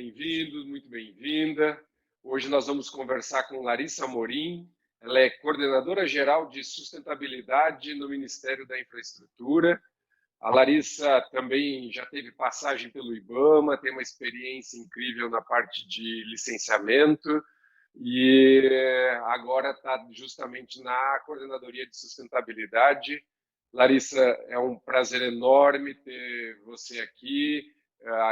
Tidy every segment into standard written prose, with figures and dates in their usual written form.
bem-vindo, muito bem-vinda. Hoje nós vamos conversar com Larissa Amorim. Ela é coordenadora geral de sustentabilidade no Ministério da Infraestrutura. A Larissa também já teve passagem pelo IBAMA, tem uma experiência incrível na parte de licenciamento e agora está justamente na coordenadoria de sustentabilidade. Larissa, é um prazer enorme ter você aqui,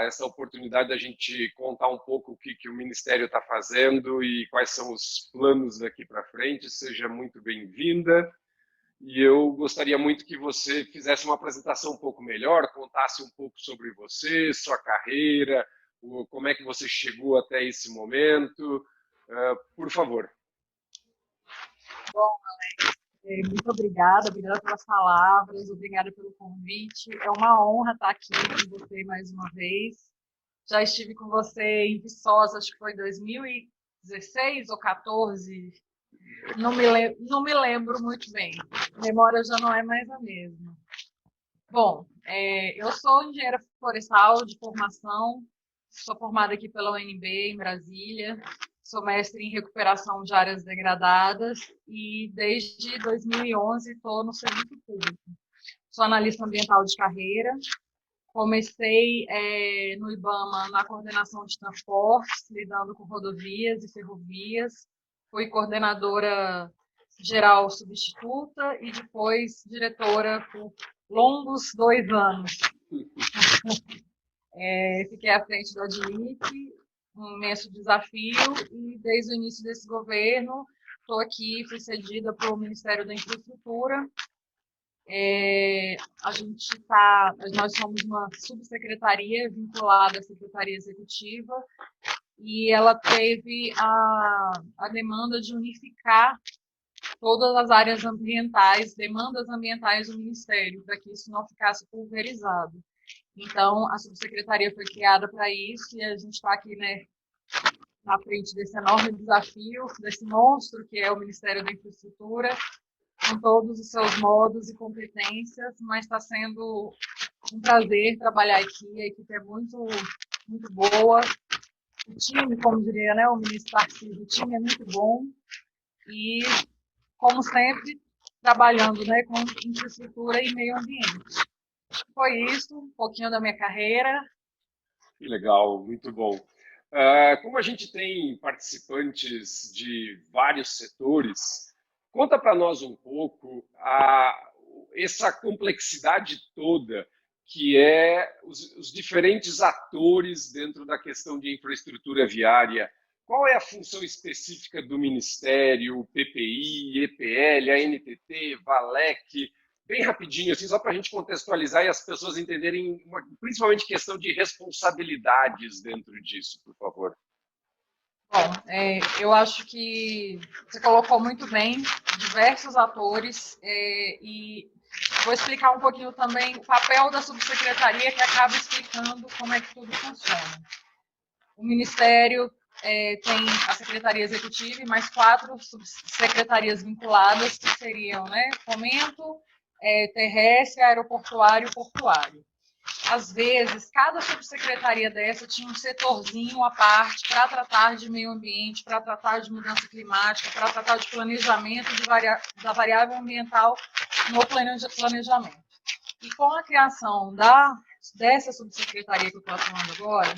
essa oportunidade da gente contar um pouco o que o Ministério está fazendo e quais são os planos daqui para frente. Seja muito bem-vinda. E eu gostaria muito que você fizesse uma apresentação um pouco melhor, contasse um pouco sobre você, sua carreira, como é que você chegou até esse momento. Por favor. Bom, Alex, muito obrigada pelas palavras, obrigada pelo convite. É uma honra estar aqui com você mais uma vez. Já estive com você em Viçosa, acho que foi 2016 ou 2014. Não me lembro muito bem. A memória já não é mais a mesma. Bom, eu sou engenheira florestal de formação, sou formada aqui pela UNB, em Brasília, sou mestre em recuperação de áreas degradadas e desde 2011 estou no serviço público. Sou analista ambiental de carreira, comecei no IBAMA na coordenação de transportes, lidando com rodovias e ferrovias, fui coordenadora geral substituta e depois diretora por longos 2 anos. Fiquei à frente do ADNIC, um imenso desafio, e desde o início desse governo estou aqui, fui cedida para o Ministério da Infraestrutura. Nós somos uma subsecretaria vinculada à Secretaria Executiva e ela teve a demanda de unificar todas as áreas ambientais, demandas ambientais do Ministério, para que isso não ficasse pulverizado. Então, a subsecretaria foi criada para isso e a gente está aqui, né, na frente desse enorme desafio, desse monstro que é o Ministério da Infraestrutura, com todos os seus modos e competências, mas está sendo um prazer trabalhar aqui, a equipe é muito, muito boa, o time, como diria, né, o ministro Tarcísio, o time é muito bom e, como sempre, trabalhando, né, com infraestrutura e meio ambiente. Foi isso, um pouquinho da minha carreira. Que legal, muito bom. Como a gente tem participantes de vários setores, conta para nós um pouco essa complexidade toda que é os diferentes atores dentro da questão de infraestrutura viária. Qual é a função específica do Ministério, o PPI, EPL, a NTT, Valec? Bem rapidinho, assim, só para a gente contextualizar e as pessoas entenderem, principalmente questão de responsabilidades dentro disso, por favor. Bom, eu acho que você colocou muito bem diversos atores e vou explicar um pouquinho também o papel da subsecretaria, que acaba explicando como é que tudo funciona. O Ministério tem a Secretaria Executiva e mais 4 subsecretarias vinculadas, que seriam, né, Fomento, terrestre, aeroportuário e portuário. Às vezes, cada subsecretaria dessa tinha um setorzinho à parte para tratar de meio ambiente, para tratar de mudança climática, para tratar de planejamento da variável ambiental no planejamento. E com a criação dessa subsecretaria que eu estou atuando agora,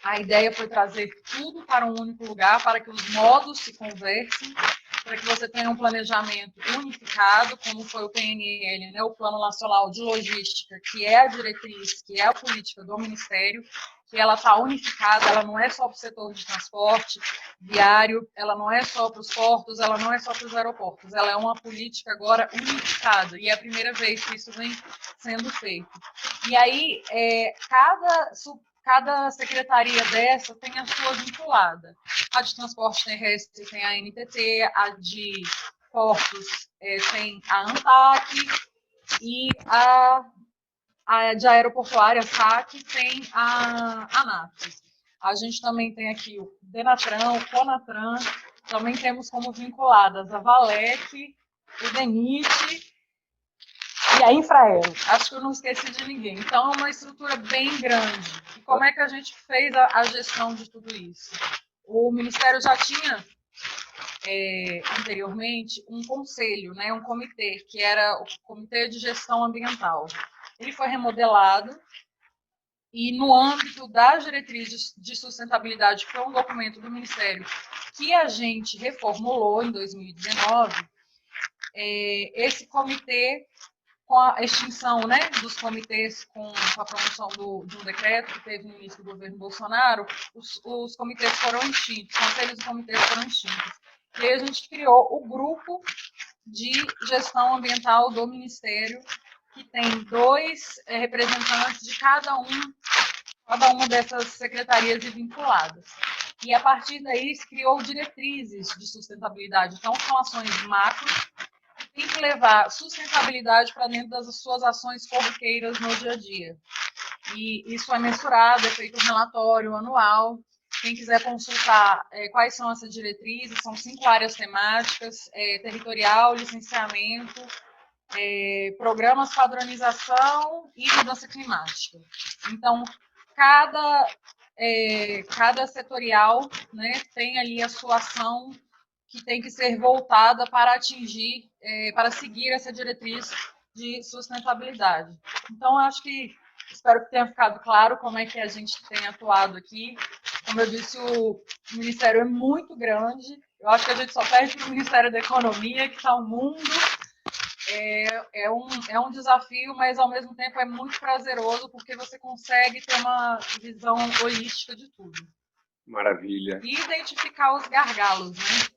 a ideia foi trazer tudo para um único lugar, para que os modos se conversem, para que você tenha um planejamento unificado, como foi o PNL, né, o Plano Nacional de Logística, que é a diretriz, que é a política do Ministério, que ela está unificada, ela não é só para o setor de transporte viário, ela não é só para os portos, ela não é só para os aeroportos, ela é uma política agora unificada, e é a primeira vez que isso vem sendo feito. E aí, cada secretaria dessa tem a sua vinculada. A de transporte terrestre tem a NTT, a de portos tem a ANTAC e a de aeroportuária, SAC, tem a ANAC. A gente também tem aqui o DENATRAN, o CONATRAN, também temos como vinculadas a Valec, o DENIT, e a Infraero. Acho que eu não esqueci de ninguém. Então, é uma estrutura bem grande. E como é que a gente fez a gestão de tudo isso? O Ministério já tinha, anteriormente, um conselho, né, um comitê, que era o Comitê de Gestão Ambiental. Ele foi remodelado e, no âmbito das diretrizes de sustentabilidade, que foi um documento do Ministério que a gente reformulou em 2019, esse comitê, com a extinção, né, dos comitês com a promoção de um decreto que teve no início do governo Bolsonaro, os comitês foram extintos, os conselhos de comitês foram extintos. E aí a gente criou o grupo de gestão ambiental do Ministério, que tem 2 representantes de cada uma dessas secretarias vinculadas. E a partir daí se criou diretrizes de sustentabilidade. Então, são ações macro, tem que levar sustentabilidade para dentro das suas ações corriqueiras no dia a dia. E isso é mensurado, é feito um relatório anual. Quem quiser consultar quais são essas diretrizes, são 5 áreas temáticas: territorial, licenciamento, programas, padronização e mudança climática. Então, cada setorial, né, tem ali a sua ação que tem que ser voltada para atingir, para seguir essa diretriz de sustentabilidade. Então, acho que, espero que tenha ficado claro como é que a gente tem atuado aqui. Como eu disse, o Ministério é muito grande. Eu acho que a gente só perde para o Ministério da Economia, que está o mundo. É um desafio, mas ao mesmo tempo é muito prazeroso, porque você consegue ter uma visão holística de tudo. Maravilha. E identificar os gargalos, né?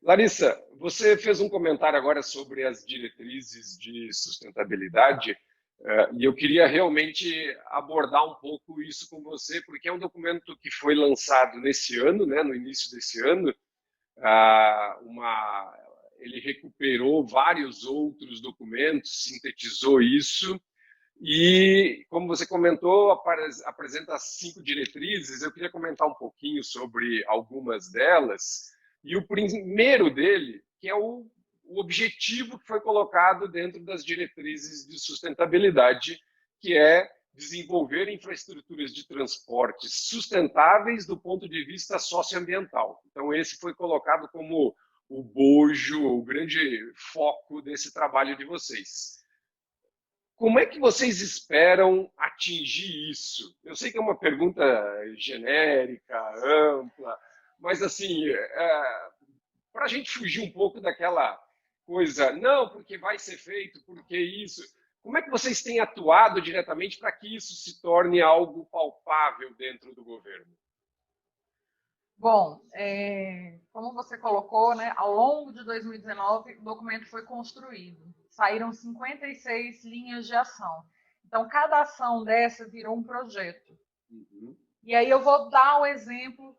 Larissa, você fez um comentário agora sobre as diretrizes de sustentabilidade, e eu queria realmente abordar um pouco isso com você, porque é um documento que foi lançado nesse ano, né, no início desse ano. Ele recuperou vários outros documentos, sintetizou isso, e, como você comentou, apresenta 5 diretrizes. Eu queria comentar um pouquinho sobre algumas delas. E o primeiro dele, que é o objetivo que foi colocado dentro das diretrizes de sustentabilidade, que é desenvolver infraestruturas de transporte sustentáveis do ponto de vista socioambiental. Então, esse foi colocado como o bojo, o grande foco desse trabalho de vocês. Como é que vocês esperam atingir isso? Eu sei que é uma pergunta genérica, ampla, mas assim, para a gente fugir um pouco daquela coisa, não, porque vai ser feito, porque isso. Como é que vocês têm atuado diretamente para que isso se torne algo palpável dentro do governo? Bom, como você colocou, né, ao longo de 2019, o documento foi construído. Saíram 56 linhas de ação. Então, cada ação dessa virou um projeto. Uhum. E aí eu vou dar o exemplo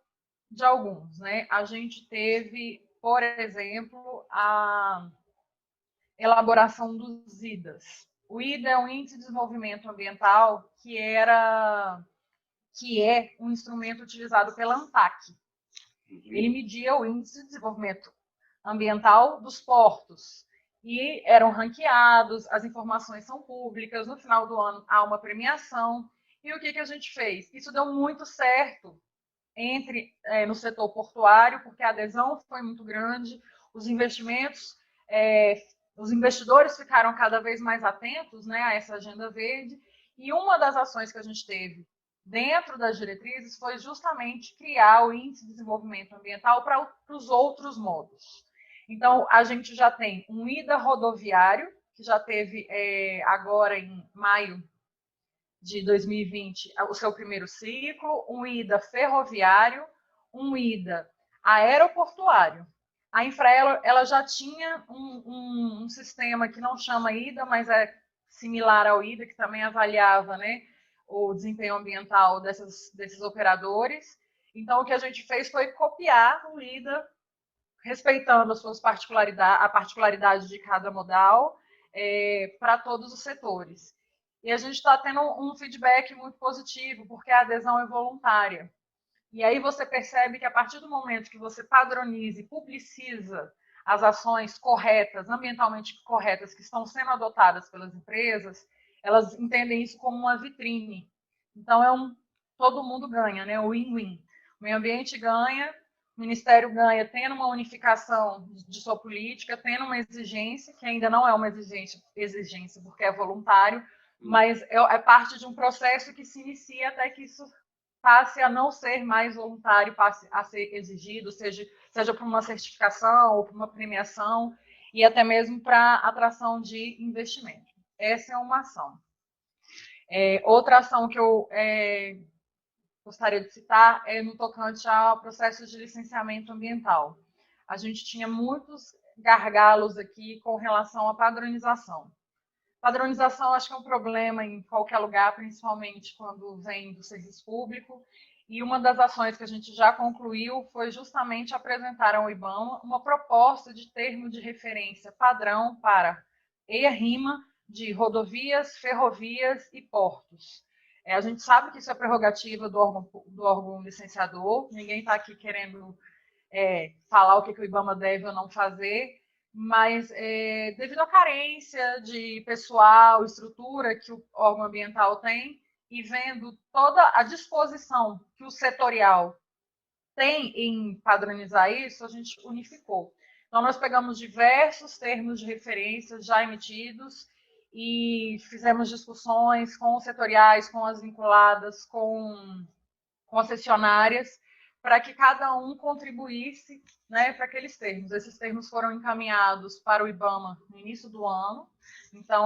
de alguns, né? A gente teve, por exemplo, a elaboração dos IDAs. O IDA é um Índice de Desenvolvimento Ambiental que é um instrumento utilizado pela ANTAC. Ele media o Índice de Desenvolvimento Ambiental dos portos. E eram ranqueados, as informações são públicas, no final do ano há uma premiação. E o que a gente fez? Isso deu muito certo no setor portuário, porque a adesão foi muito grande, os investimentos, os investidores ficaram cada vez mais atentos, né, a essa agenda verde. E uma das ações que a gente teve dentro das diretrizes foi justamente criar o Índice de Desenvolvimento Ambiental para os outros modos. Então, a gente já tem um IDA rodoviário, que já teve agora em maio de 2020 o seu primeiro ciclo, um IDA ferroviário, um IDA aeroportuário. A Infraero ela já tinha um sistema que não chama IDA, mas é similar ao IDA, que também avaliava, né, o desempenho ambiental desses operadores. Então, o que a gente fez foi copiar o IDA, respeitando a particularidade de cada modal, para todos os setores. E a gente está tendo um feedback muito positivo, porque a adesão é voluntária. E aí você percebe que, a partir do momento que você padroniza e publiciza as ações corretas, ambientalmente corretas, que estão sendo adotadas pelas empresas, elas entendem isso como uma vitrine. Então, todo mundo ganha, né? O win-win. O meio ambiente ganha, o Ministério ganha tendo uma unificação de sua política, tendo uma exigência, que ainda não é uma exigência porque é voluntário, mas é parte de um processo que se inicia até que isso passe a não ser mais voluntário, passe a ser exigido, seja por uma certificação ou por uma premiação, e até mesmo para atração de investimento. Essa é uma ação. Outra ação que eu gostaria de citar é no tocante ao processo de licenciamento ambiental. A gente tinha muitos gargalos aqui com relação à padronização. Padronização acho que é um problema em qualquer lugar, principalmente quando vem do serviço público, e uma das ações que a gente já concluiu foi justamente apresentar ao IBAMA uma proposta de termo de referência padrão para EIA-RIMA de rodovias, ferrovias e portos. A gente sabe que isso é prerrogativa do órgão licenciador, ninguém está aqui querendo falar o que o IBAMA deve ou não fazer, mas devido à carência de pessoal, estrutura que o órgão ambiental tem, e vendo toda a disposição que o setorial tem em padronizar isso, a gente unificou. Então, nós pegamos diversos termos de referência já emitidos e fizemos discussões com os setoriais, com as vinculadas, com concessionárias, para que cada um contribuísse, né, para aqueles termos. Esses termos foram encaminhados para o IBAMA no início do ano. Então,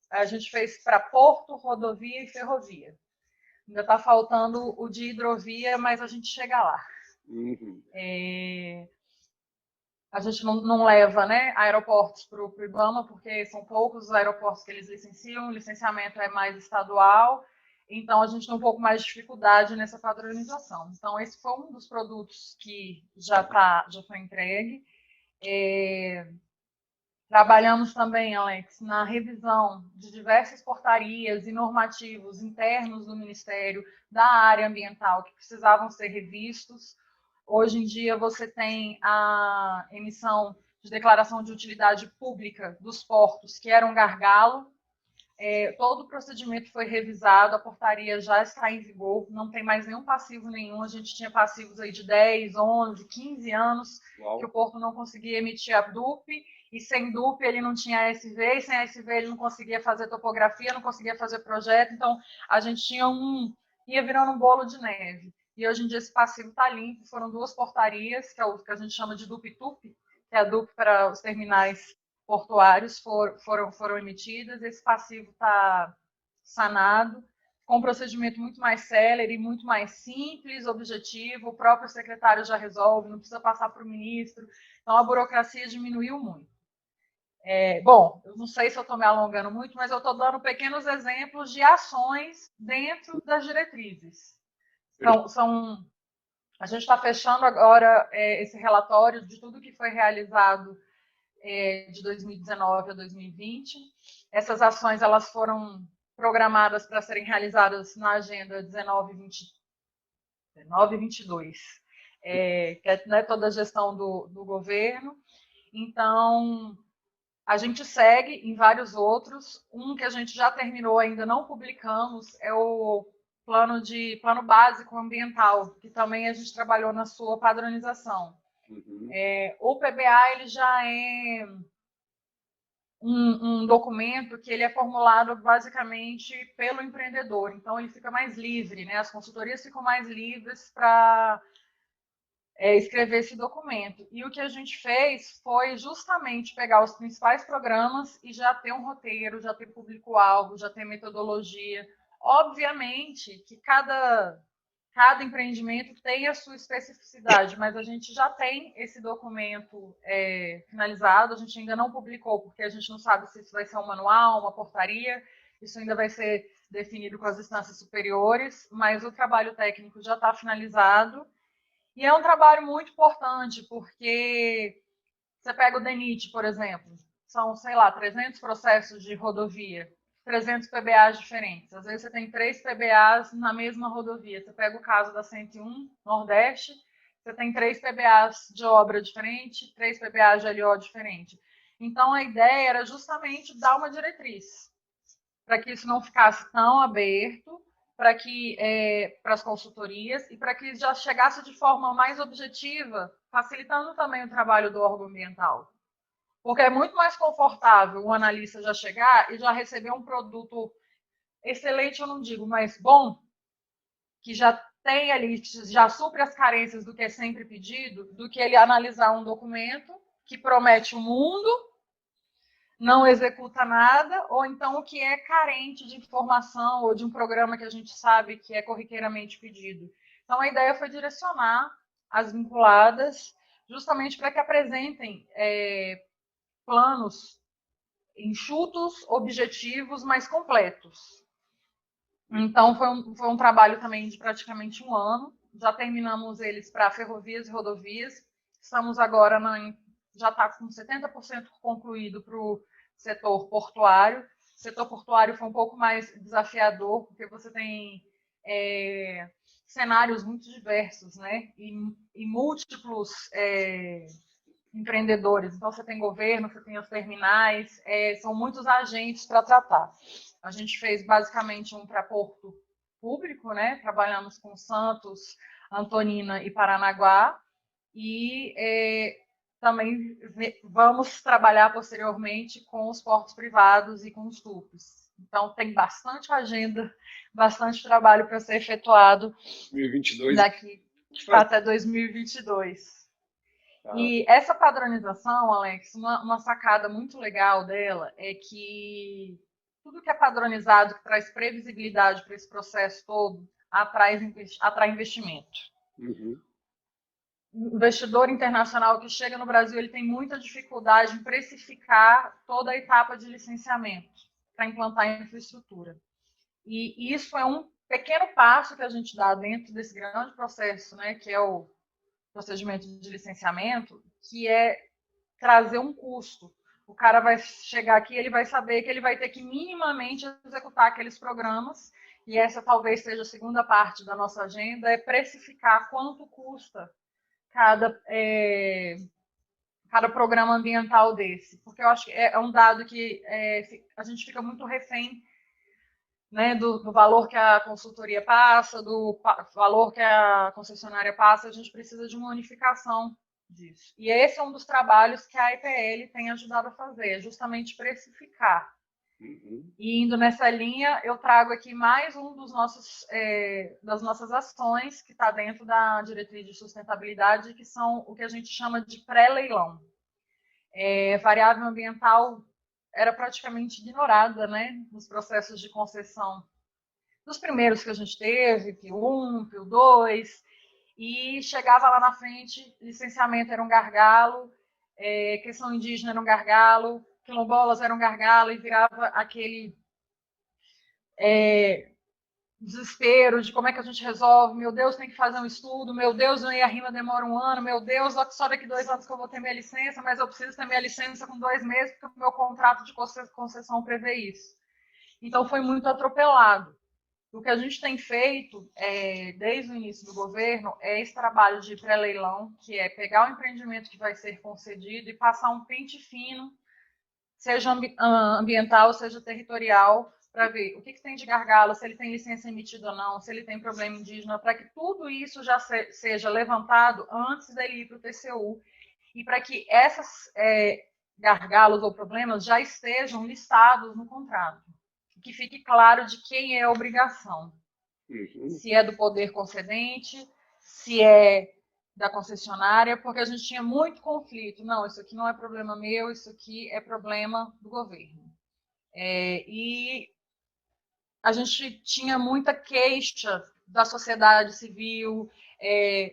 a gente fez para porto, rodovia e ferrovia. Ainda está faltando o de hidrovia, mas a gente chega lá. Uhum. A gente não leva, né, aeroportos para o IBAMA, porque são poucos os aeroportos que eles licenciam, o licenciamento é mais estadual, então a gente tem um pouco mais de dificuldade nessa padronização. Então, esse foi um dos produtos que já foi entregue. Trabalhamos também, Alex, na revisão de diversas portarias e normativos internos do Ministério da área ambiental que precisavam ser revistos. Hoje em dia, você tem a emissão de declaração de utilidade pública dos portos, que era um gargalo. Todo o procedimento foi revisado, a portaria já está em vigor, não tem mais nenhum passivo nenhum. A gente tinha passivos aí de 10, 11, 15 anos, que o porto não conseguia emitir a DUP, e sem DUP ele não tinha ASV, e sem ASV ele não conseguia fazer topografia, não conseguia fazer projeto. Então, a gente ia virando um bolo de neve. E hoje em dia esse passivo está limpo. Foram 2 portarias, que é o que a gente chama de DUP-TUP, que é a DUP para os terminais portuários, foram emitidas. Esse passivo está sanado, com um procedimento muito mais célere, muito mais simples, objetivo. O próprio secretário já resolve, não precisa passar para o ministro. Então, a burocracia diminuiu muito. Bom, eu não sei se eu estou me alongando muito, mas eu estou dando pequenos exemplos de ações dentro das diretrizes. Então, a gente está fechando agora esse relatório de tudo que foi realizado de 2019 a 2020. Essas ações elas foram programadas para serem realizadas na agenda 19 e 22, que é, né, toda a gestão do governo. Então, a gente segue em vários outros. Um que a gente já terminou, ainda não publicamos, é o plano básico ambiental, que também a gente trabalhou na sua padronização. Uhum. O PBA ele já é um documento que ele é formulado basicamente pelo empreendedor, então ele fica mais livre, né? As consultorias ficam mais livres para escrever esse documento. E o que a gente fez foi justamente pegar os principais programas e já ter um roteiro, já ter público-alvo, já ter metodologia. Obviamente que cada empreendimento tem a sua especificidade, mas a gente já tem esse documento finalizado, a gente ainda não publicou, porque a gente não sabe se isso vai ser um manual, uma portaria, isso ainda vai ser definido com as instâncias superiores, mas o trabalho técnico já está finalizado, e é um trabalho muito importante, porque você pega o DENIT, por exemplo, são, sei lá, 300 processos de rodovia, 300 PBAs diferentes. Às vezes você tem 3 PBAs na mesma rodovia. Você pega o caso da 101 Nordeste, você tem 3 PBAs de obra diferente, 3 PBAs de LO diferente. Então, a ideia era justamente dar uma diretriz, para que isso não ficasse tão aberto, para as consultorias, e para que já chegasse de forma mais objetiva, facilitando também o trabalho do órgão ambiental. Porque é muito mais confortável o analista já chegar e já receber um produto excelente, eu não digo, mas bom, que já tem ali, já supre as carências do que é sempre pedido, do que ele analisar um documento que promete o mundo, não executa nada, ou então o que é carente de informação ou de um programa que a gente sabe que é corriqueiramente pedido. Então, a ideia foi direcionar as vinculadas justamente para que apresentem planos enxutos, objetivos, mas completos. Então, foi um trabalho também de praticamente um ano. Já terminamos eles para ferrovias e rodovias. Estamos agora, já está com 70% concluído para o setor portuário. O setor portuário foi um pouco mais desafiador, porque você tem cenários muito diversos, né? E múltiplos empreendedores. Então, você tem governo, você tem os terminais, são muitos agentes para tratar. A gente fez basicamente um para Porto Público, né? Trabalhamos com Santos, Antonina e Paranaguá. E também vamos trabalhar posteriormente com os portos privados e com os TUPs. Então, tem bastante agenda, bastante trabalho para ser efetuado 2022. Daqui até 2022. E essa padronização, Alex, uma sacada muito legal dela é que tudo que é padronizado, que traz previsibilidade para esse processo todo, atrai investimento. Uhum. O investidor internacional que chega no Brasil, ele tem muita dificuldade em precificar toda a etapa de licenciamento para implantar a infraestrutura. E isso é um pequeno passo que a gente dá dentro desse grande processo, né, que é o procedimento de licenciamento, que é trazer um custo. O cara vai chegar aqui, ele vai saber que ele vai ter que minimamente executar aqueles programas, e essa talvez seja a segunda parte da nossa agenda, é precificar quanto custa cada programa ambiental desse. Porque eu acho que é um dado que a gente fica muito refém, né, do valor que a consultoria passa, do valor que a concessionária passa. A gente precisa de uma unificação disso. E esse é um dos trabalhos que a EPL tem ajudado a fazer, justamente precificar. Uhum. E indo nessa linha, eu trago aqui mais um das nossas ações que está dentro da diretriz de sustentabilidade, que são o que a gente chama de pré-leilão. Variável ambiental era praticamente ignorada, né, nos processos de concessão. Dos primeiros que a gente teve, PIO 1, PIO 2, e chegava lá na frente, licenciamento era um gargalo, questão indígena era um gargalo, quilombolas era um gargalo, e virava aquele desespero de como é que a gente resolve. Meu Deus, tem que fazer um estudo. Meu Deus, a rima demora um ano. Meu Deus, só daqui 2 anos que eu vou ter minha licença, mas eu preciso ter minha licença com 2 meses, porque o meu contrato de concessão prevê isso. Então, foi muito atropelado. O que a gente tem feito, desde o início do governo, é esse trabalho de pré-leilão, que é pegar o empreendimento que vai ser concedido e passar um pente fino, seja ambiental, seja territorial, para ver o que tem de gargalo, se ele tem licença emitida ou não, se ele tem problema indígena, para que tudo isso já seja levantado antes dele ir para o TCU, e para que esses gargalos ou problemas já estejam listados no contrato. Que fique claro de quem é a obrigação. Uhum. Se é do poder concedente, se é da concessionária, porque a gente tinha muito conflito. Não, isso aqui não é problema meu, isso aqui é problema do governo. E a gente tinha muita queixa da sociedade civil,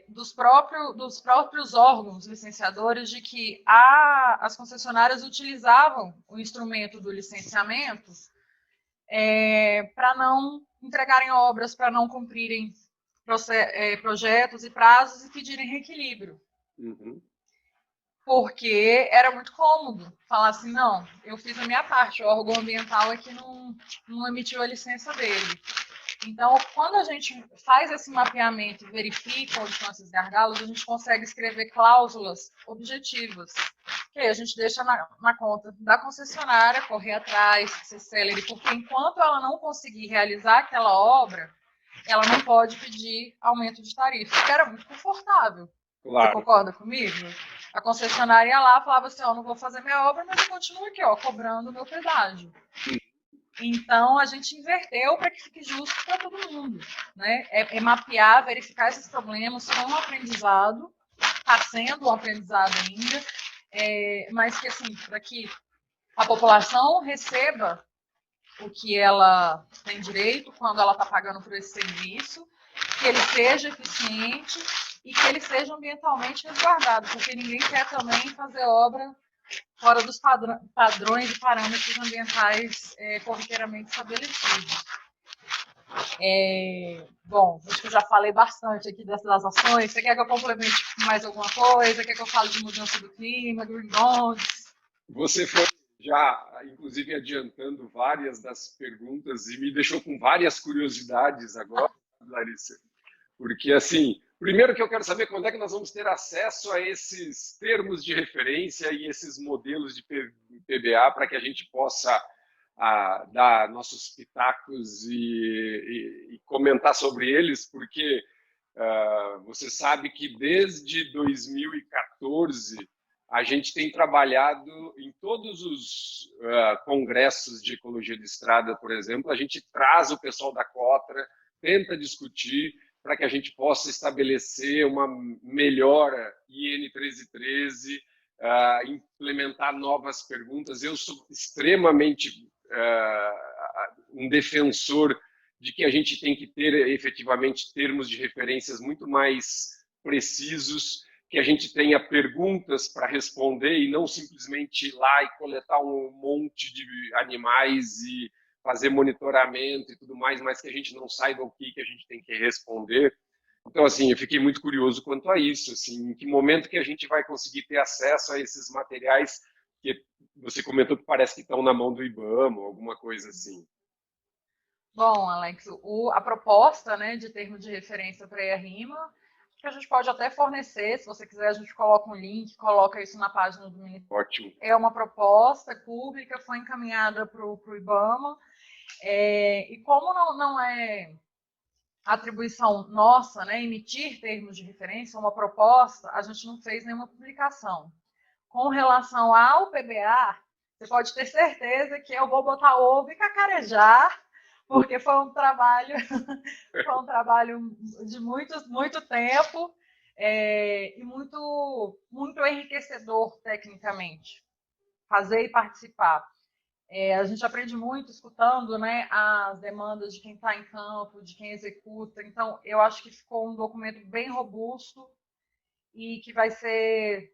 dos próprios órgãos licenciadores, de que as concessionárias utilizavam o instrumento do licenciamento para não entregarem obras, para não cumprirem projetos e prazos e pedirem reequilíbrio. Uhum. Porque era muito cômodo falar assim, não, eu fiz a minha parte, o órgão ambiental é que não emitiu a licença dele. Então, quando a gente faz esse mapeamento e verifica onde estão esses gargalos, a gente consegue escrever cláusulas objetivas, que aí a gente deixa na conta da concessionária, correr atrás, ser célere, porque enquanto ela não conseguir realizar aquela obra, ela não pode pedir aumento de tarifa, que era muito confortável. Claro. Você concorda comigo? A concessionária ia lá e falava assim, ó, não vou fazer minha obra, mas eu continuo aqui, ó, cobrando o meu pedágio. Então, a gente inverteu para que fique justo para todo mundo, né? É mapear, verificar esses problemas, foi um aprendizado, está sendo um aprendizado ainda, mas que, assim, para que a população receba o que ela tem direito quando ela está pagando por esse serviço, que ele seja eficiente e que ele seja ambientalmente resguardado, porque ninguém quer também fazer obra fora dos padrões e parâmetros ambientais corriqueiramente estabelecidos. Bom, acho que eu já falei bastante aqui dessas ações. Você quer que eu complemente mais alguma coisa? Quer que eu fale de mudança do clima, green bonds? Você foi já, inclusive, adiantando várias das perguntas e me deixou com várias curiosidades agora, Larissa. Porque, assim, primeiro que eu quero saber quando é que nós vamos ter acesso a esses termos de referência e esses modelos de PBA para que a gente possa dar nossos pitacos e comentar sobre eles, porque você sabe que desde 2014 a gente tem trabalhado em todos os congressos de ecologia de estrada, por exemplo, a gente traz o pessoal da Cotra, tenta discutir para que a gente possa estabelecer uma melhora IN 1313, implementar novas perguntas. Eu sou extremamente um defensor de que a gente tem que ter efetivamente termos de referências muito mais precisos, que a gente tenha perguntas para responder e não simplesmente ir lá e coletar um monte de animais e fazer monitoramento e tudo mais, mas que a gente não saiba o que a gente tem que responder. Então, assim, eu fiquei muito curioso quanto a isso, assim, em que momento que a gente vai conseguir ter acesso a esses materiais que você comentou que parece que estão na mão do IBAMA, alguma coisa assim. Bom, Alex, a proposta, né, de termo de referência para a ERIMA, que a gente pode até fornecer, se você quiser a gente coloca um link, coloca isso na página do Ministério. Ótimo. É uma proposta pública, foi encaminhada para o IBAMA, e como não é atribuição nossa, né, emitir termos de referência, uma proposta, a gente não fez nenhuma publicação. Com relação ao PBA, você pode ter certeza que eu vou botar ovo e cacarejar, porque foi um trabalho de muito tempo e muito enriquecedor tecnicamente, fazer e participar. A gente aprende muito escutando, né, as demandas de quem está em campo, de quem executa. Então, eu acho que ficou um documento bem robusto e que vai ser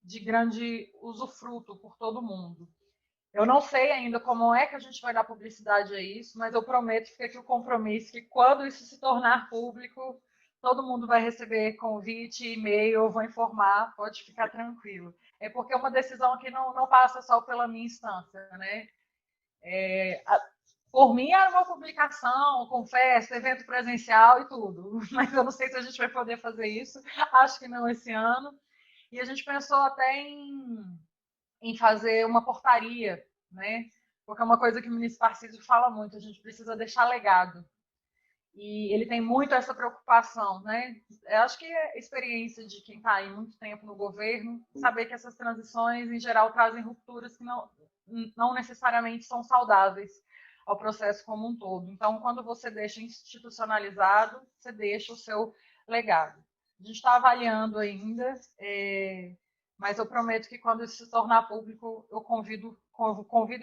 de grande usufruto por todo mundo. Eu não sei ainda como é que a gente vai dar publicidade a isso, mas eu prometo, fica aqui o compromisso, que quando isso se tornar público, todo mundo vai receber convite, e-mail, eu vou informar, pode ficar tranquilo. É porque é uma decisão que não passa só pela minha instância, né? Por mim, era uma publicação, com festa, evento presencial e tudo, mas eu não sei se a gente vai poder fazer isso, acho que não esse ano. E a gente pensou até em fazer uma portaria, né? Porque é uma coisa que o ministro Tarcísio fala muito, a gente precisa deixar legado. E ele tem muito essa preocupação, né? Eu acho que é a experiência de quem está aí muito tempo no governo, saber que essas transições, em geral, trazem rupturas que não necessariamente são saudáveis ao processo como um todo. Então, quando você deixa institucionalizado, você deixa o seu legado. A gente está avaliando ainda, mas eu prometo que quando isso se tornar público, eu convido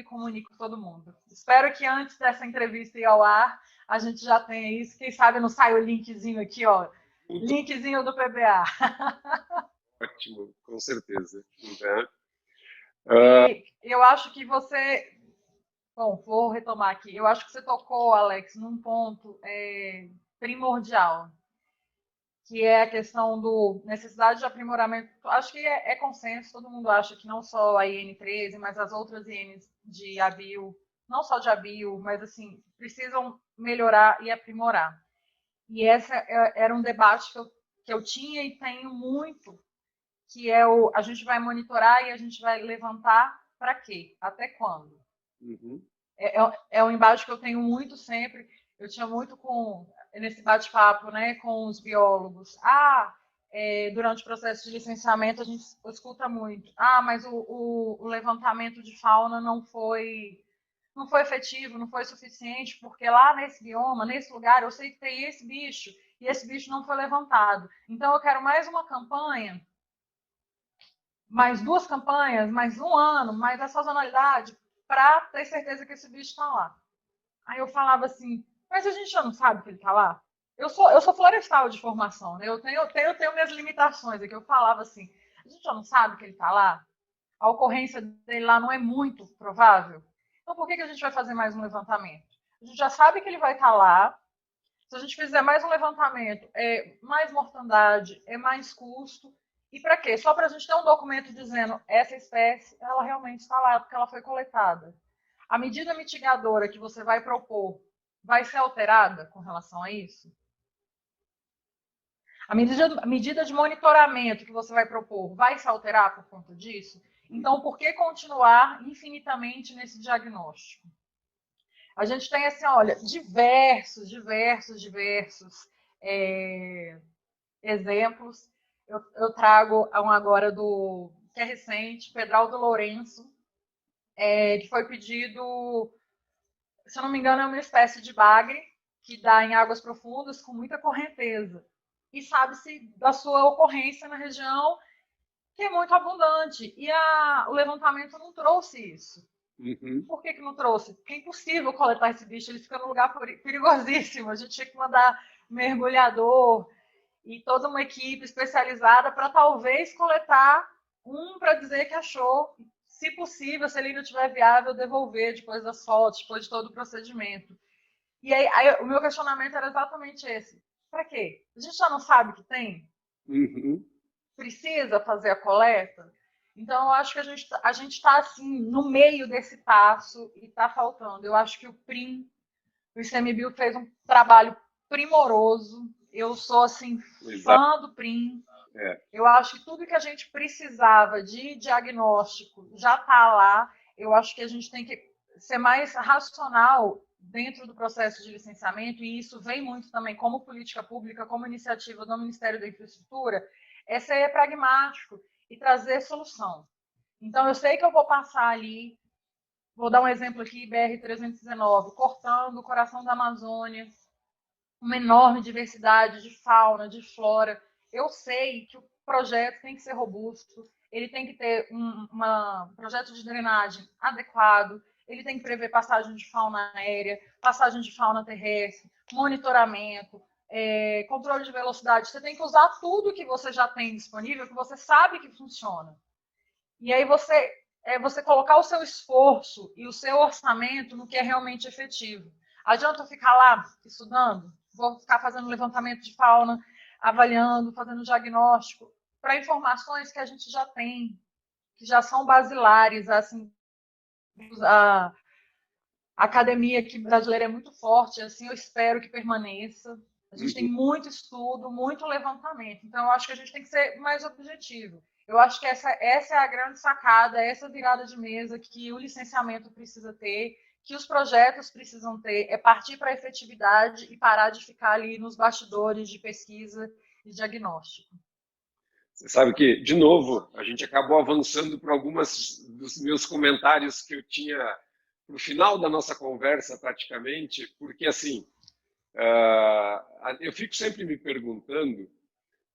e comunico todo mundo. Espero que antes dessa entrevista ir ao ar, a gente já tenha isso. Quem sabe não sai o linkzinho aqui, ó. Linkzinho do PBA. Ótimo, com certeza. E eu acho que você... Bom, vou retomar aqui. Eu acho que você tocou, Alex, num ponto primordial, que é a questão do necessidade de aprimoramento. Acho que é consenso, todo mundo acha que não só a IN13, mas as outras INs de ABIO, não só de ABIO, mas assim, precisam melhorar e aprimorar. E esse era um debate que eu tinha e tenho muito, que é a gente vai monitorar e a gente vai levantar para quê? Até quando? Uhum. É um embate que eu tenho muito sempre. Eu tinha muito nesse bate-papo, né, com os biólogos. Durante o processo de licenciamento a gente escuta muito. Mas o levantamento de fauna não foi efetivo, não foi suficiente, porque lá nesse bioma, nesse lugar, eu sei que tem esse bicho e esse bicho não foi levantado. Então eu quero mais uma campanha, mais 2 campanhas, mais 1 ano, mais a sazonalidade, para ter certeza que esse bicho está lá. Aí eu falava assim, mas a gente já não sabe que ele está lá? Eu sou florestal de formação, né? Eu tenho minhas limitações aqui. Eu falava assim, a gente já não sabe que ele está lá? A ocorrência dele lá não é muito provável? Então por que a gente vai fazer mais um levantamento? A gente já sabe que ele vai estar lá. Se a gente fizer mais um levantamento, é mais mortandade, é mais custo. E para quê? Só para a gente ter um documento dizendo essa espécie, ela realmente está lá, porque ela foi coletada. A medida mitigadora que você vai propor vai ser alterada com relação a isso? A medida de monitoramento que você vai propor vai se alterar por conta disso? Então, por que continuar infinitamente nesse diagnóstico? A gente tem, assim, olha, diversos exemplos. Eu trago um agora que é recente, Pedral do Lourenço, que foi pedido, se eu não me engano, é uma espécie de bagre que dá em águas profundas com muita correnteza. E sabe-se da sua ocorrência na região, que é muito abundante. E o levantamento não trouxe isso. Uhum. Por que não trouxe? Porque é impossível coletar esse bicho, ele fica num lugar perigosíssimo. A gente tinha que mandar mergulhador e toda uma equipe especializada para talvez coletar para dizer que achou. Se possível, se ele ainda estiver viável, devolver depois das fotos, depois de todo o procedimento. E aí o meu questionamento era exatamente esse. Para quê? A gente já não sabe que tem? Uhum. Precisa fazer a coleta? Então, eu acho que a gente está assim, no meio desse passo e está faltando. Eu acho que o ICMBio fez um trabalho primoroso. Eu sou, assim, fã do PRIM. Eu acho que tudo que a gente precisava de diagnóstico já está lá. Eu acho que a gente tem que ser mais racional dentro do processo de licenciamento, e isso vem muito também como política pública, como iniciativa do Ministério da Infraestrutura, é ser pragmático e trazer solução. Então, eu sei que eu vou passar ali, vou dar um exemplo aqui, BR-319, cortando o coração da Amazônia, uma enorme diversidade de fauna, de flora. Eu sei que o projeto tem que ser robusto, ele tem que ter um projeto de drenagem adequado, ele tem que prever passagem de fauna aérea, passagem de fauna terrestre, monitoramento, controle de velocidade. Você tem que usar tudo que você já tem disponível, que você sabe que funciona. E aí você colocar o seu esforço e o seu orçamento no que é realmente efetivo. Adianta eu ficar lá estudando? Vou ficar fazendo levantamento de fauna, avaliando, fazendo diagnóstico, para informações que a gente já tem, que já são basilares. Assim, a academia aqui brasileira é muito forte, assim, eu espero que permaneça. A gente tem muito estudo, muito levantamento. Então, eu acho que a gente tem que ser mais objetivo. Eu acho que essa é a grande sacada, essa virada de mesa que o licenciamento precisa ter, que os projetos precisam ter, é partir para a efetividade e parar de ficar ali nos bastidores de pesquisa e diagnóstico. Você sabe que, de novo, a gente acabou avançando para algumas dos meus comentários que eu tinha para o final da nossa conversa, praticamente, porque, assim, eu fico sempre me perguntando,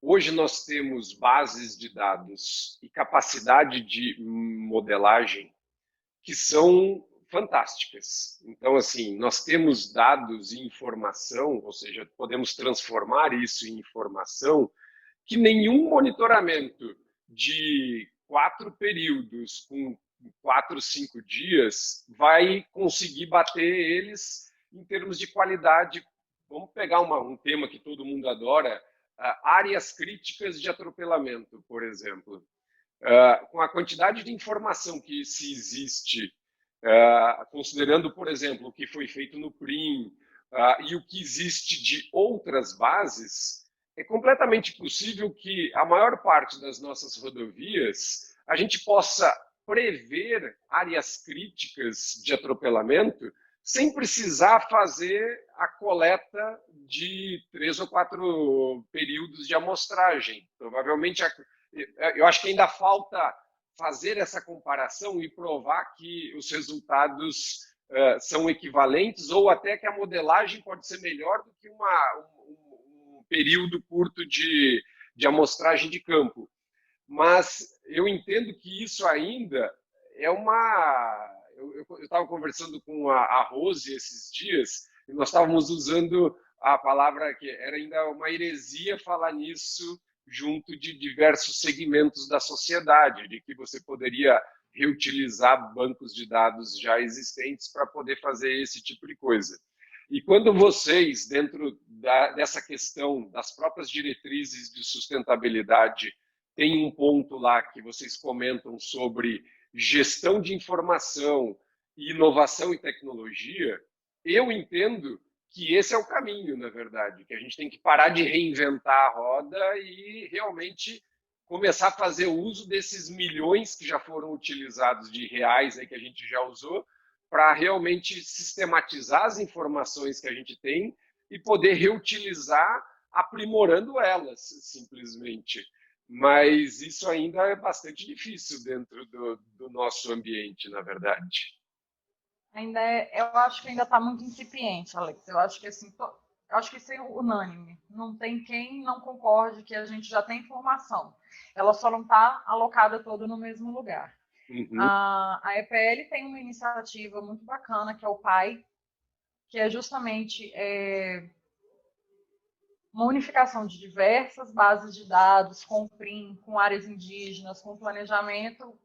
hoje nós temos bases de dados e capacidade de modelagem que são fantásticas. Então, assim, nós temos dados e informação, ou seja, podemos transformar isso em informação que nenhum monitoramento de 4 períodos com 4, 5 dias vai conseguir bater eles em termos de qualidade. Vamos pegar um tema que todo mundo adora, áreas críticas de atropelamento, por exemplo. Com a quantidade de informação que se existe considerando, por exemplo, o que foi feito no PRIM e o que existe de outras bases, é completamente possível que a maior parte das nossas rodovias a gente possa prever áreas críticas de atropelamento sem precisar fazer a coleta de 3 ou 4 períodos de amostragem. Provavelmente, eu acho que ainda falta fazer essa comparação e provar que os resultados são equivalentes ou até que a modelagem pode ser melhor do que um período curto de amostragem de campo. Mas eu entendo que isso ainda é uma... Eu estava conversando com a Rose esses dias e nós estávamos usando a palavra que era ainda uma heresia falar nisso junto de diversos segmentos da sociedade, de que você poderia reutilizar bancos de dados já existentes para poder fazer esse tipo de coisa. E quando vocês, dentro dessa questão das próprias diretrizes de sustentabilidade, tem um ponto lá que vocês comentam sobre gestão de informação, inovação e tecnologia, eu entendo que esse é o caminho, na verdade, que a gente tem que parar de reinventar a roda e realmente começar a fazer uso desses milhões que já foram utilizados de reais aí que a gente já usou para realmente sistematizar as informações que a gente tem e poder reutilizar aprimorando elas, simplesmente. Mas isso ainda é bastante difícil dentro do nosso ambiente, na verdade. Eu acho que ainda está muito incipiente, Alex. Eu acho que assim, eu acho que isso é unânime. Não tem quem não concorde que a gente já tem informação. Ela só não está alocada toda no mesmo lugar. Uhum. A EPL tem uma iniciativa muito bacana, que é o PAI, que é justamente uma unificação de diversas bases de dados, com o PRIM, com áreas indígenas, com planejamento,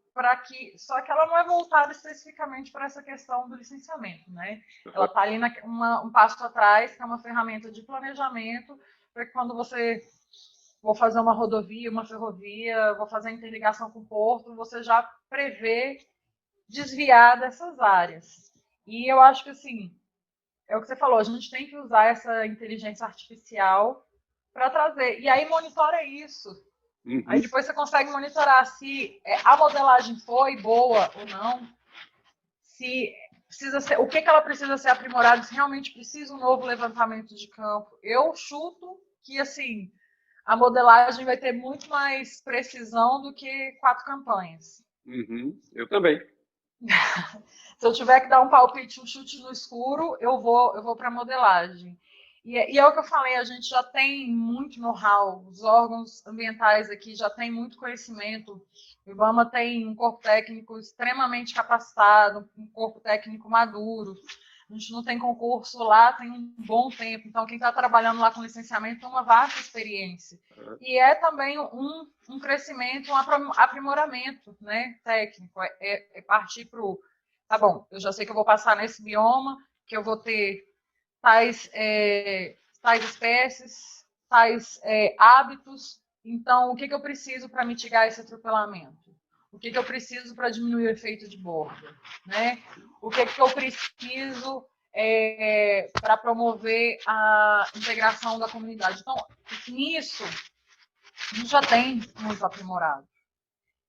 só que ela não é voltada especificamente para essa questão do licenciamento, né? Ela está ali um passo atrás, que é uma ferramenta de planejamento, para que quando você vou fazer uma rodovia, uma ferrovia, vou fazer a interligação com o porto, você já prevê desviar dessas áreas. E eu acho que, assim, é o que você falou, a gente tem que usar essa inteligência artificial para trazer. E aí monitora isso. Uhum. Aí depois você consegue monitorar se a modelagem foi boa ou não, se precisa ser, o que ela precisa ser aprimorada, se realmente precisa um novo levantamento de campo. Eu chuto que, assim, a modelagem vai ter muito mais precisão do que 4 campanhas. Uhum. Eu também. Se eu tiver que dar um palpite, um chute no escuro, eu vou para a modelagem. E é o que eu falei, a gente já tem muito know-how, os órgãos ambientais aqui já têm muito conhecimento. O IBAMA tem um corpo técnico extremamente capacitado, um corpo técnico maduro. A gente não tem concurso lá, tem um bom tempo. Então, quem está trabalhando lá com licenciamento tem uma vasta experiência. E é também um crescimento, um aprimoramento, né, técnico. É partir para o... Tá bom, eu já sei que eu vou passar nesse bioma, que eu vou ter tais espécies, tais hábitos. Então, o que eu preciso para mitigar esse atropelamento? O que eu preciso para diminuir o efeito de bordo? Né? O que eu preciso para promover a integração da comunidade? Então, nisso, a gente já tem muito aprimorado.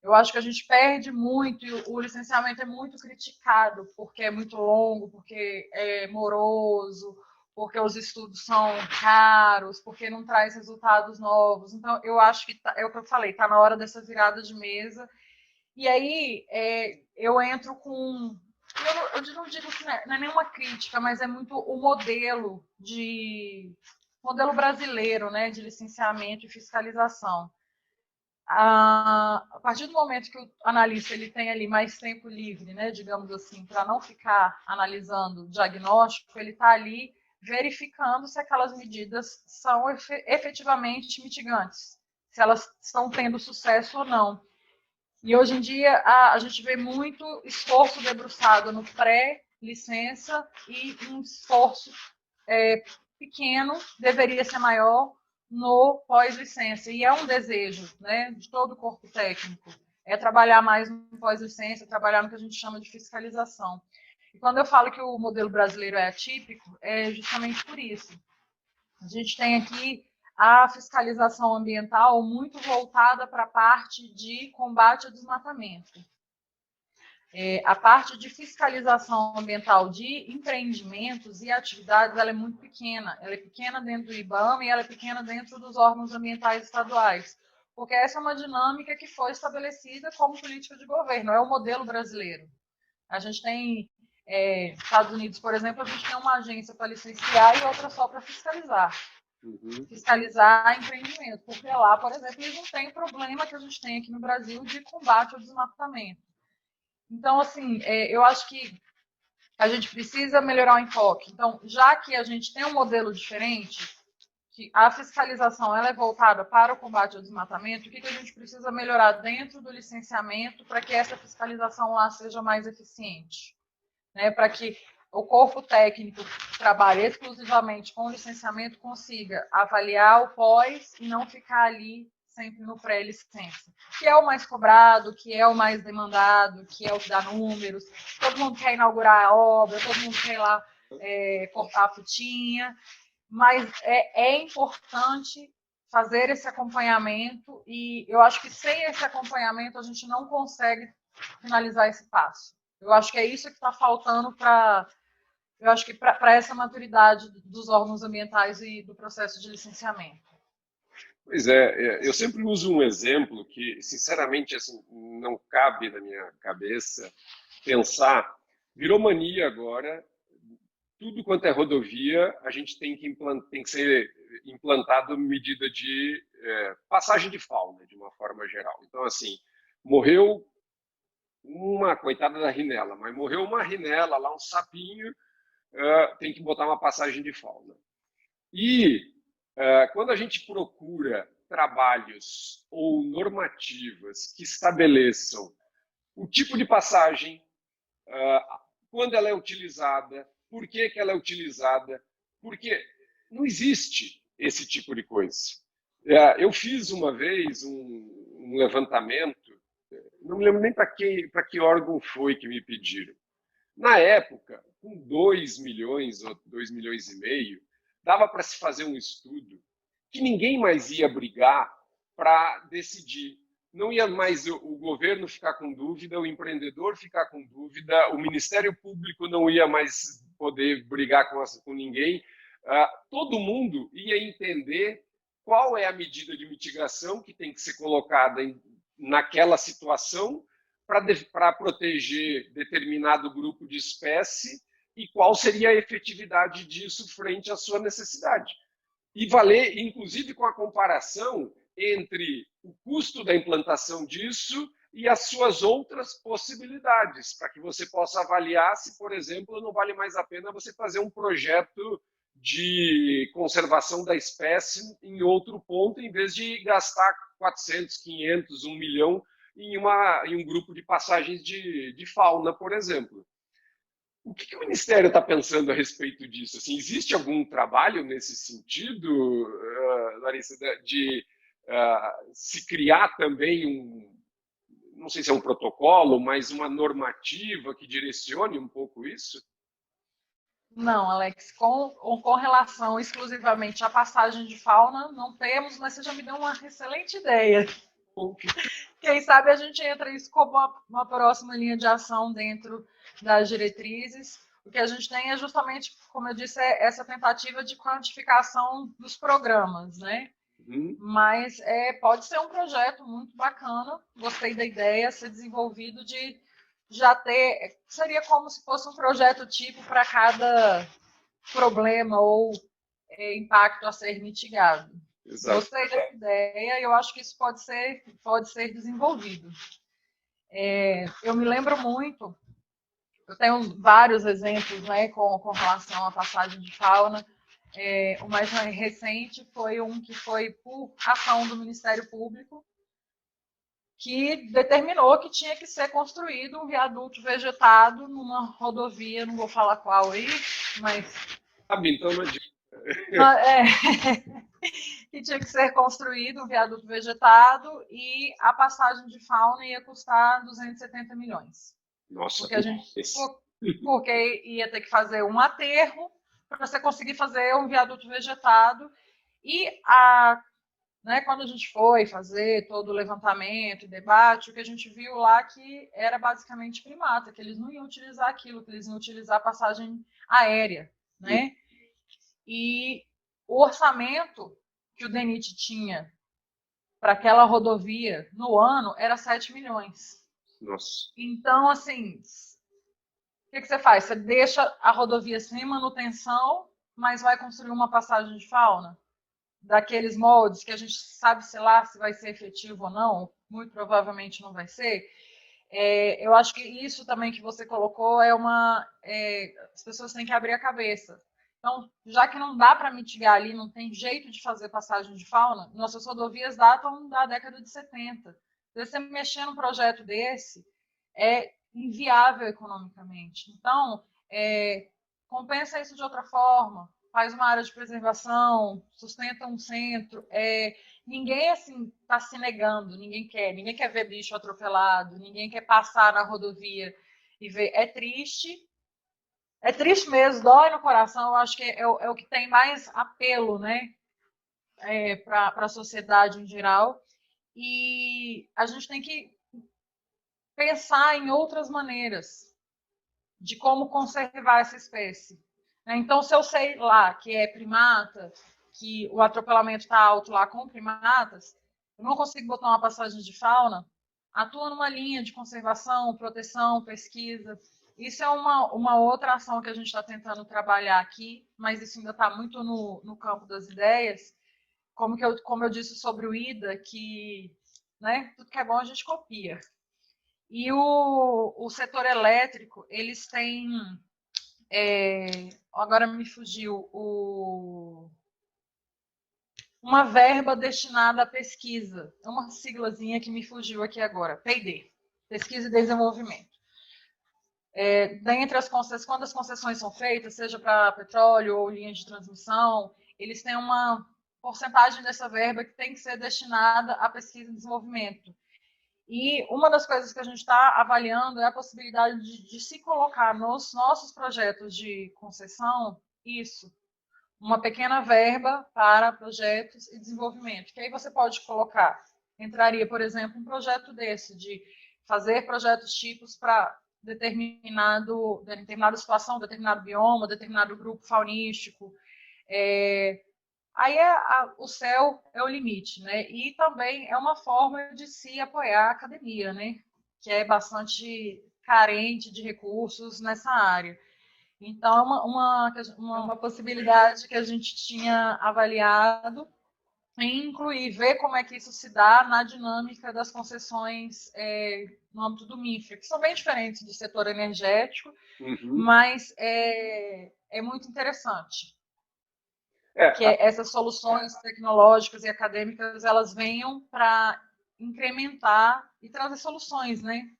Eu acho que a gente perde muito, e o licenciamento é muito criticado, porque é muito longo, porque é moroso, porque os estudos são caros, porque não traz resultados novos. Então, eu acho que é o que eu falei, está na hora dessa virada de mesa. E aí eu entro com... Eu não digo que não é nenhuma crítica, mas é muito o modelo brasileiro, né, de licenciamento e fiscalização. A partir do momento que o analista ele tem ali mais tempo livre, né, digamos assim, para não ficar analisando o diagnóstico, ele está ali verificando se aquelas medidas são efetivamente mitigantes, se elas estão tendo sucesso ou não. E hoje em dia a gente vê muito esforço debruçado no pré-licença e um esforço pequeno, deveria ser maior, no pós-licença. E é um desejo, né, de todo o corpo técnico, é trabalhar mais no pós-licença, trabalhar no que a gente chama de fiscalização. E quando eu falo que o modelo brasileiro é atípico, é justamente por isso. A gente tem aqui a fiscalização ambiental muito voltada para a parte de combate ao desmatamento. A parte de fiscalização ambiental de empreendimentos e atividades, ela é muito pequena. Ela é pequena dentro do IBAMA e ela é pequena dentro dos órgãos ambientais estaduais, porque essa é uma dinâmica que foi estabelecida como política de governo, é o modelo brasileiro. A gente tem, Estados Unidos, por exemplo, a gente tem uma agência para licenciar e outra só para fiscalizar. Fiscalizar empreendimento, porque lá, por exemplo, eles não têm o problema que a gente tem aqui no Brasil de combate ao desmatamento. Então, assim, eu acho que a gente precisa melhorar o enfoque. Então, já que a gente tem um modelo diferente, que a fiscalização ela é voltada para o combate ao desmatamento, o que a gente precisa melhorar dentro do licenciamento para que essa fiscalização lá seja mais eficiente? Né? Para que o corpo técnico que trabalha exclusivamente com o licenciamento consiga avaliar o pós e não ficar ali sempre no pré-licença, que é o mais cobrado, que é o mais demandado, que é o que dá números. Todo mundo quer inaugurar a obra, todo mundo quer ir lá cortar a fitinha, mas é importante fazer esse acompanhamento e eu acho que sem esse acompanhamento a gente não consegue finalizar esse passo. Eu acho que é isso que está faltando para essa maturidade dos órgãos ambientais e do processo de licenciamento. Pois é, eu sempre uso um exemplo que, sinceramente, assim, não cabe na minha cabeça pensar. Virou mania agora, tudo quanto é rodovia, a gente tem que ser implantado medida de passagem de fauna, de uma forma geral. Então, assim, morreu uma, coitada da rinela, mas morreu uma rinela lá, um sapinho, tem que botar uma passagem de fauna. E quando a gente procura trabalhos ou normativas que estabeleçam o tipo de passagem, quando ela é utilizada, por que ela é utilizada, porque não existe esse tipo de coisa. Eu fiz uma vez um levantamento, não me lembro nem para que órgão foi que me pediram. Na época, com 2 milhões ou 2 milhões e meio, dava para se fazer um estudo que ninguém mais ia brigar para decidir. Não ia mais o governo ficar com dúvida, o empreendedor ficar com dúvida, o Ministério Público não ia mais poder brigar com ninguém. Todo mundo ia entender qual é a medida de mitigação que tem que ser colocada naquela situação para proteger determinado grupo de espécie e qual seria a efetividade disso frente à sua necessidade. E valer, inclusive, com a comparação entre o custo da implantação disso e as suas outras possibilidades, para que você possa avaliar se, por exemplo, não vale mais a pena você fazer um projeto de conservação da espécie em outro ponto, em vez de gastar 400, 500, 1 milhão em um grupo de passagens de fauna, por exemplo. O que o Ministério está pensando a respeito disso? Assim, existe algum trabalho nesse sentido, Larissa, de se criar também não sei se é um protocolo, mas uma normativa que direcione um pouco isso? Não, Alex, com relação exclusivamente à passagem de fauna, não temos, mas você já me deu uma excelente ideia. Quem sabe a gente entra isso como uma próxima linha de ação dentro das diretrizes. O que a gente tem é justamente, como eu disse, essa tentativa de quantificação dos programas, né? Mas pode ser um projeto muito bacana, gostei da ideia, ser desenvolvido de já ter, seria como se fosse um projeto tipo para cada problema ou impacto a ser mitigado. Exato. Gostei dessa ideia e eu acho que isso pode ser desenvolvido. Eu me lembro muito, eu tenho vários exemplos, né, com relação à passagem de fauna. O mais recente foi um que foi por ação do Ministério Público, que determinou que tinha que ser construído um viaduto vegetado numa rodovia, não vou falar qual aí, mas... Então não adianta. que tinha que ser construído um viaduto vegetado e a passagem de fauna ia custar 270 milhões. Nossa, porque ia ter que fazer um aterro para você conseguir fazer um viaduto vegetado. E quando a gente foi fazer todo o levantamento e debate, o que a gente viu lá que era basicamente primata, que eles não iam utilizar aquilo, que eles iam utilizar a passagem aérea, né? E o orçamento que o DENIT tinha para aquela rodovia no ano era 7 milhões. Nossa. Então, assim, o que você faz? Você deixa a rodovia sem manutenção, mas vai construir uma passagem de fauna? Daqueles moldes que a gente sabe, sei lá, se vai ser efetivo ou não, muito provavelmente não vai ser. Eu acho que isso também que você colocou as pessoas têm que abrir a cabeça. Então, já que não dá para mitigar ali, não tem jeito de fazer passagem de fauna, nossas rodovias datam da década de 70. Você mexer num projeto desse é inviável economicamente. Então, compensa isso de outra forma, faz uma área de preservação, sustenta um centro. Ninguém assim está se negando, ninguém quer ver bicho atropelado, ninguém quer passar na rodovia e ver. É triste mesmo, dói no coração. Eu acho que é o que tem mais apelo, né, para a sociedade em geral. E a gente tem que pensar em outras maneiras de como conservar essa espécie. Então, se eu sei lá que é primata, que o atropelamento está alto lá com primatas, eu não consigo botar uma passagem de fauna, atua numa linha de conservação, proteção, pesquisa. Isso é uma outra ação que a gente está tentando trabalhar aqui, mas isso ainda está muito no campo das ideias. Como eu disse sobre o IDA, que tudo que é bom a gente copia. E o setor elétrico, eles têm... agora me fugiu uma verba destinada à pesquisa. É uma siglazinha que me fugiu aqui agora. P&D, Pesquisa e Desenvolvimento. Dentre as concessões, quando as concessões são feitas, seja para petróleo ou linha de transmissão, eles têm uma porcentagem dessa verba que tem que ser destinada à pesquisa e desenvolvimento. E uma das coisas que a gente está avaliando é a possibilidade de se colocar nos nossos projetos de concessão uma pequena verba para projetos e desenvolvimento. Que aí você pode colocar, entraria, por exemplo, um projeto desse, de fazer projetos tipos para determinada situação, determinado bioma, determinado grupo faunístico. Aí o céu é o limite, né? E também é uma forma de se apoiar a academia, né? Que é bastante carente de recursos nessa área. Então, é uma possibilidade que a gente tinha avaliado em incluir, ver como é que isso se dá na dinâmica das concessões no âmbito do MINFRA, que são bem diferentes do setor energético, mas é muito interessante. Que essas soluções tecnológicas e acadêmicas, elas venham para incrementar e trazer soluções, né,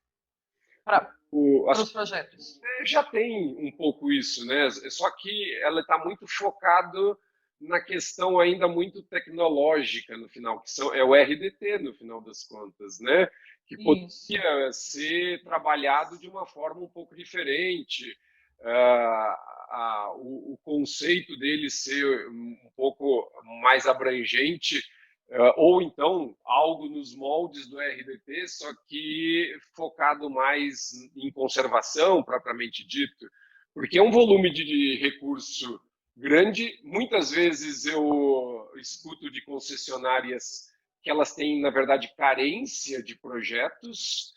para os projetos. Já tem um pouco isso, né? Só que ela está muito focado na questão ainda muito tecnológica no final, que é o RDT no final das contas, né? Que poderia ser trabalhado de uma forma um pouco diferente. O conceito dele ser um pouco mais abrangente, ou então algo nos moldes do RDT, só que focado mais em conservação, propriamente dito, porque é um volume de recurso grande. Muitas vezes eu escuto de concessionárias que elas têm, na verdade, carência de projetos,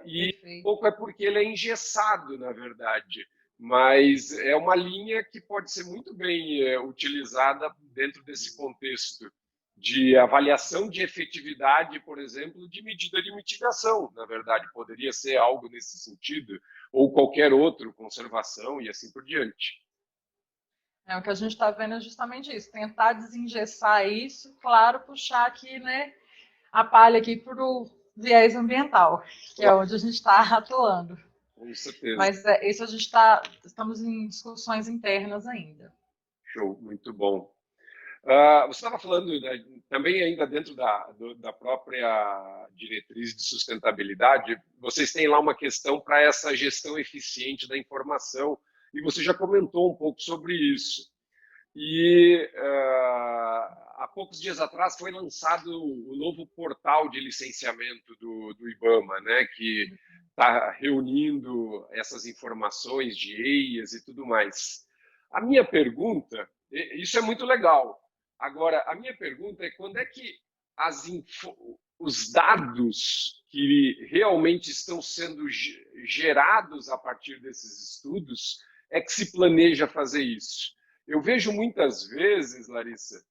e pouco é porque ele é engessado, na verdade. Mas é uma linha que pode ser muito bem utilizada dentro desse contexto de avaliação de efetividade, por exemplo, de medida de mitigação. Na verdade, poderia ser algo nesse sentido, ou qualquer outro, conservação e assim por diante. O que a gente está vendo é justamente isso, tentar desengessar isso, claro, puxar aqui, né, a palha aqui para o viés ambiental, que é onde a gente está atuando. Com certeza. Mas isso a gente estamos em discussões internas ainda. Show, muito bom. Você estava falando, né, também ainda dentro da própria diretriz de sustentabilidade, vocês têm lá uma questão para essa gestão eficiente da informação, e você já comentou um pouco sobre isso. E há poucos dias atrás foi lançado o novo portal de licenciamento do IBAMA, né, que está reunindo essas informações de EIAs e tudo mais. A minha pergunta, isso é muito legal. Agora, a minha pergunta é quando é que os dados que realmente estão sendo gerados a partir desses estudos é que se planeja fazer isso? Eu vejo muitas vezes, Larissa,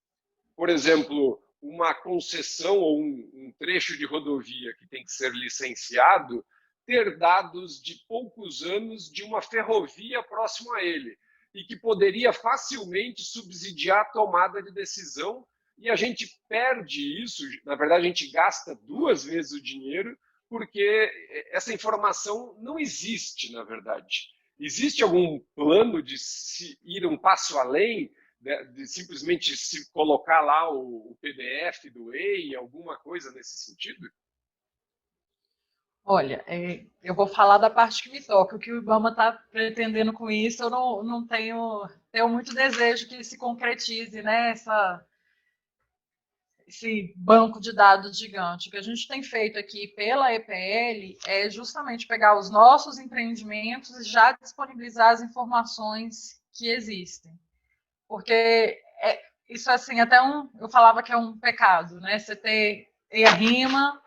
por exemplo, uma concessão ou um trecho de rodovia que tem que ser licenciado, ter dados de poucos anos de uma ferrovia próximo a ele e que poderia facilmente subsidiar a tomada de decisão, e a gente perde isso, na verdade a gente gasta 2 vezes o dinheiro, porque essa informação não existe, na verdade. Existe algum plano de se ir um passo além, de simplesmente se colocar lá o PDF do EI, alguma coisa nesse sentido? Olha, eu vou falar da parte que me toca. O que o IBAMA está pretendendo com isso, eu não tenho muito desejo que se concretize, né, esse banco de dados gigante. O que a gente tem feito aqui pela EPL é justamente pegar os nossos empreendimentos e já disponibilizar as informações que existem. Porque isso, assim, eu falava que é um pecado, né? Você ter EIA-RIMA,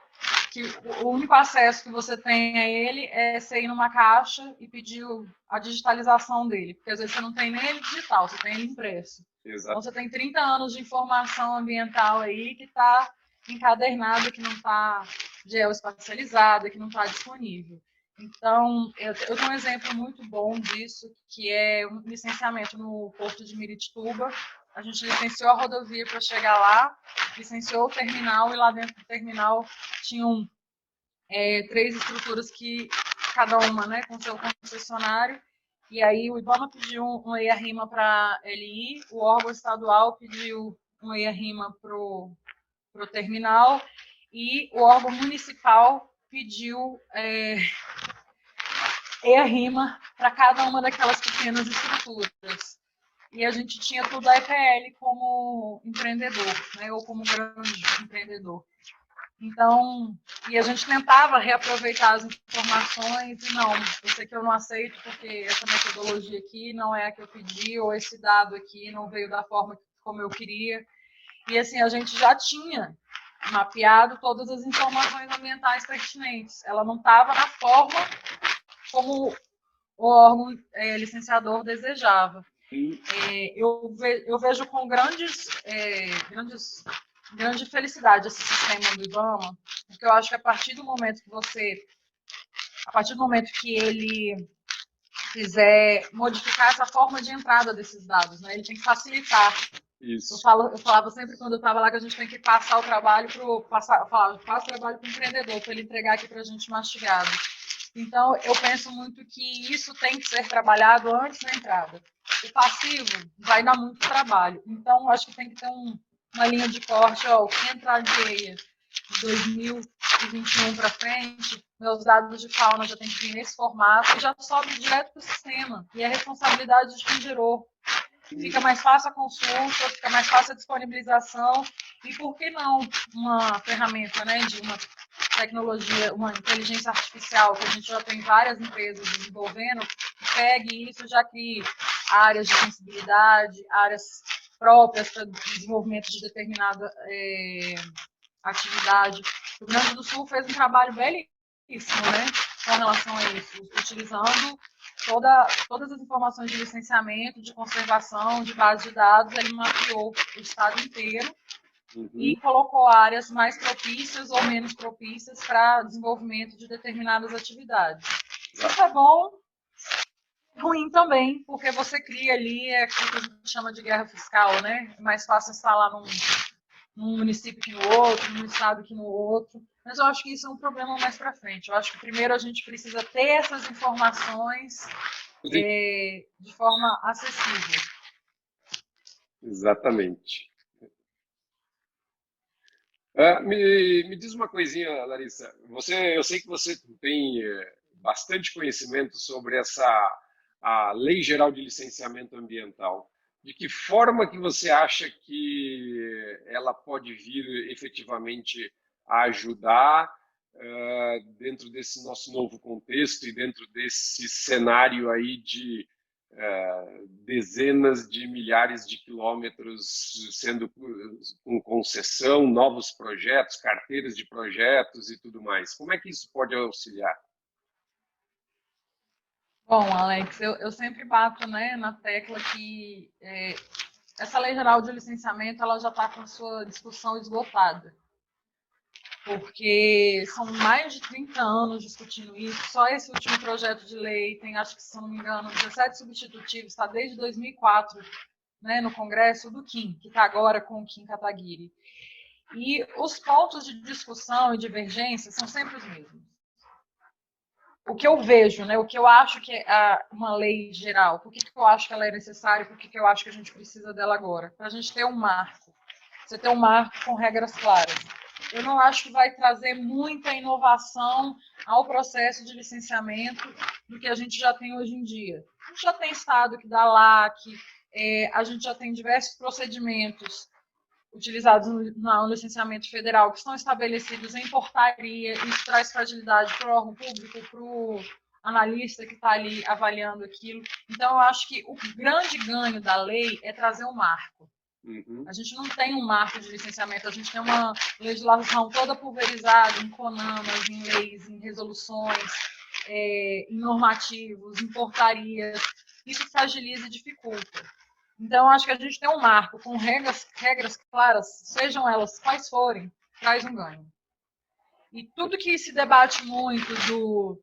que o único acesso que você tem a ele é você ir numa caixa e pedir a digitalização dele, porque às vezes você não tem nem ele digital, você tem ele impresso. Exato. Então você tem 30 anos de informação ambiental aí que está encadernada, que não está geoespacializada, que não está disponível. Então, eu tenho um exemplo muito bom disso, que é um licenciamento no Porto de Miritituba. A gente licenciou a rodovia para chegar lá, licenciou o terminal, e lá dentro do terminal tinham 3 estruturas, que cada uma, né, com seu concessionário. E aí o IBAMA pediu um EIA-RIMA para a LI, o órgão estadual pediu um EIA-RIMA para o terminal, e o órgão municipal pediu EIA-RIMA para cada uma daquelas pequenas estruturas. E a gente tinha tudo a EPL como empreendedor, né, ou como grande empreendedor. Então, e a gente tentava reaproveitar as informações, e não, eu sei que eu não aceito porque essa metodologia aqui não é a que eu pedi, ou esse dado aqui não veio da forma como eu queria. E assim, a gente já tinha mapeado todas as informações ambientais pertinentes. Ela não estava na forma como o órgão licenciador desejava. Eu vejo com grande felicidade esse sistema do IBAMA, porque eu acho que a partir do momento que ele quiser modificar essa forma de entrada desses dados, né, ele tem que facilitar. Isso. Eu falava sempre quando eu estava lá que a gente tem que passar o trabalho passa o trabalho para o empreendedor, para ele entregar aqui para a gente mastigado. Então, eu penso muito que isso tem que ser trabalhado antes da entrada. O passivo vai dar muito trabalho. Então, acho que tem que ter uma linha de corte, o que entrar de EIA de 2021 para frente, meus dados de fauna já tem que vir nesse formato, e já sobe direto para o sistema. E é responsabilidade de quem gerou. Fica mais fácil a consulta, fica mais fácil a disponibilização, e por que não uma ferramenta, né, de uma tecnologia, uma inteligência artificial, que a gente já tem várias empresas desenvolvendo, que pegue isso, já crie áreas de sensibilidade, áreas próprias para desenvolvimento de determinada atividade. O Rio Grande do Sul fez um trabalho belíssimo, né, com relação a isso, utilizando todas as informações de licenciamento, de conservação, de base de dados. Ele mapeou o estado inteiro e colocou áreas mais propícias ou menos propícias para desenvolvimento de determinadas atividades. Isso é bom, ruim também, porque você cria ali aquilo que a gente chama de guerra fiscal, né? É mais fácil instalar num município que no outro, num estado que no outro. Mas eu acho que isso é um problema mais para frente. Eu acho que primeiro a gente precisa ter essas informações de forma acessível. Exatamente. Me diz uma coisinha, Larissa. Eu sei que você tem bastante conhecimento sobre a Lei Geral de Licenciamento Ambiental. De que forma que você acha que ela pode vir efetivamente a ajudar dentro desse nosso novo contexto e dentro desse cenário aí de dezenas de milhares de quilômetros sendo com concessão, novos projetos, carteiras de projetos e tudo mais. Como é que isso pode auxiliar? Bom, Alex, eu sempre bato, né, na tecla que essa lei geral de licenciamento ela já está com a sua discussão esgotada, porque são mais de 30 anos discutindo isso. Só esse último projeto de lei tem, acho que, se não me engano, 17 substitutivos, está desde 2004, né, no Congresso do Kim, que está agora com o Kim Kataguiri. E os pontos de discussão e divergência são sempre os mesmos. O que eu vejo, né, o que eu acho que é uma lei geral, por que eu acho que ela é necessária, por que eu acho que a gente precisa dela agora? Para a gente ter um marco. Você ter um marco com regras claras. Eu não acho que vai trazer muita inovação ao processo de licenciamento do que a gente já tem hoje em dia. A gente já tem estado que dá LAC, a gente já tem diversos procedimentos utilizados no licenciamento federal que estão estabelecidos em portaria. Isso traz fragilidade para o órgão público, para o analista que está ali avaliando aquilo. Então, eu acho que o grande ganho da lei é trazer um marco. Uhum. A gente não tem um marco de licenciamento, a gente tem uma legislação toda pulverizada em CONAMAs, em leis, em resoluções, em normativos, em portarias. Isso fragiliza e dificulta. Então, acho que a gente tem um marco com regras claras, sejam elas quais forem, traz um ganho. E tudo que se debate muito do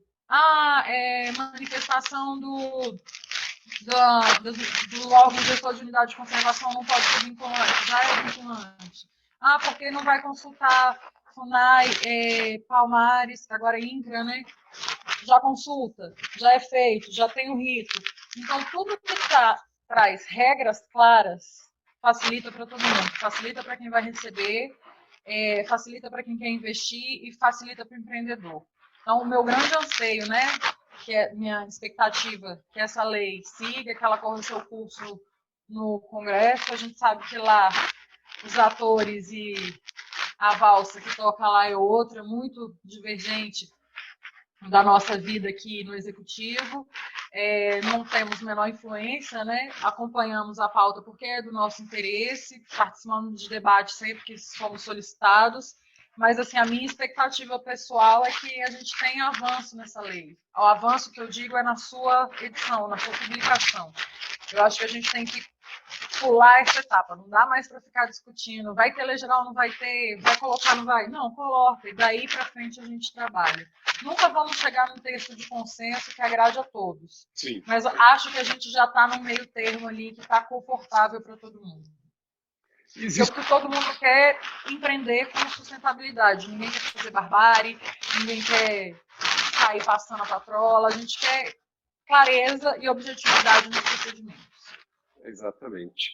manifestação do órgão gestor de unidade de conservação não pode ser vinculante, já é vinculante. Porque não vai consultar FUNAI, Palmares, agora é INCRA, né? Já consulta, já é feito, já tem o rito. Então, tudo que traz regras claras facilita para todo mundo, facilita para quem vai receber, facilita para quem quer investir e facilita para o empreendedor. Então, o meu grande anseio, né, que é minha expectativa, que essa lei siga, que ela corra o seu curso no Congresso. A gente sabe que lá os atores e a valsa que toca lá é outra, muito divergente da nossa vida aqui no Executivo. Não temos menor influência, né? Acompanhamos a pauta porque é do nosso interesse, participamos de debate sempre que somos solicitados, mas assim, a minha expectativa pessoal é que a gente tenha avanço nessa lei. O avanço que eu digo é na sua edição, na sua publicação. Eu acho que a gente tem que pular essa etapa, não dá mais para ficar discutindo, vai ter lei geral, não vai ter, vai colocar, não vai? Não, coloca, e daí para frente a gente trabalha. Nunca vamos chegar num texto de consenso que agrade a todos. Sim. Mas acho que a gente já está no meio termo ali, que está confortável para todo mundo. Porque todo mundo quer empreender com sustentabilidade, ninguém quer fazer barbárie, ninguém quer sair passando a patrola, a gente quer clareza e objetividade nos procedimentos. Exatamente.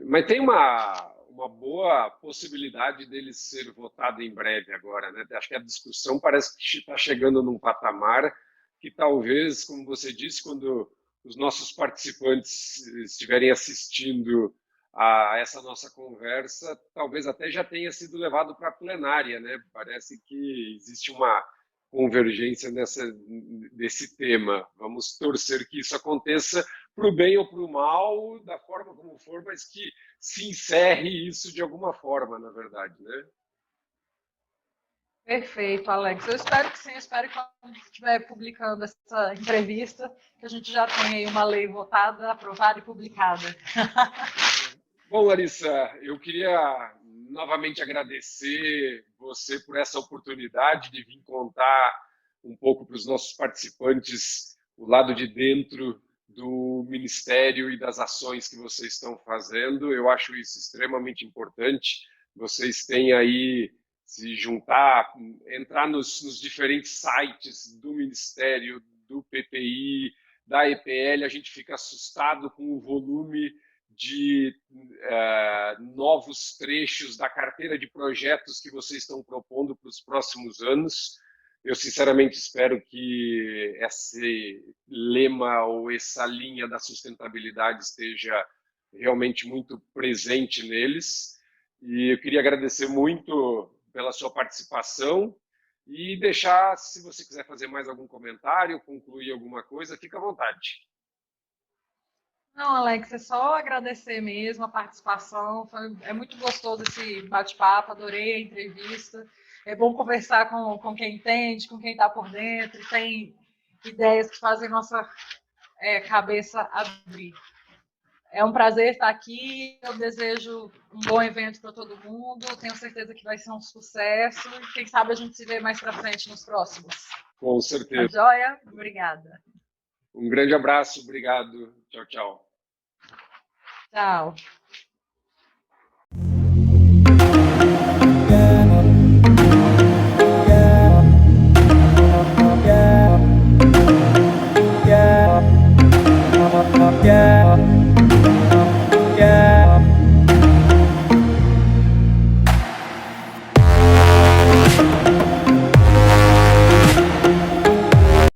Mas tem uma boa possibilidade dele ser votado em breve agora, né? Acho que a discussão parece que está chegando num patamar que talvez, como você disse, quando os nossos participantes estiverem assistindo a essa nossa conversa, talvez até já tenha sido levado para a plenária, né? Parece que existe uma convergência desse tema. Vamos torcer que isso aconteça para o bem ou para o mal, da forma como for, mas que se encerre isso de alguma forma, na verdade, né? Perfeito, Alex. Eu espero que sim, eu espero que quando estiver publicando essa entrevista, que a gente já tenha aí uma lei votada, aprovada e publicada. Bom, Larissa, eu queria novamente agradecer você por essa oportunidade de vir contar um pouco para os nossos participantes o lado de dentro do Ministério e das ações que vocês estão fazendo. Eu acho isso extremamente importante. Vocês têm aí se juntar, entrar nos diferentes sites do Ministério, do PPI, da EPL, a gente fica assustado com o volume de novos trechos da carteira de projetos que vocês estão propondo para os próximos anos. Eu, sinceramente, espero que esse lema ou essa linha da sustentabilidade esteja realmente muito presente neles. E eu queria agradecer muito pela sua participação e deixar, se você quiser fazer mais algum comentário, concluir alguma coisa, fica à vontade. Não, Alex, é só agradecer mesmo a participação. É muito gostoso esse bate-papo, adorei a entrevista. É bom conversar com quem entende, com quem está por dentro, tem ideias que fazem nossa cabeça abrir. É um prazer estar aqui, eu desejo um bom evento para todo mundo, tenho certeza que vai ser um sucesso e quem sabe a gente se vê mais para frente nos próximos. Com certeza. Tá joia? Obrigada. Um grande abraço, obrigado. Tchau, tchau. Tchau.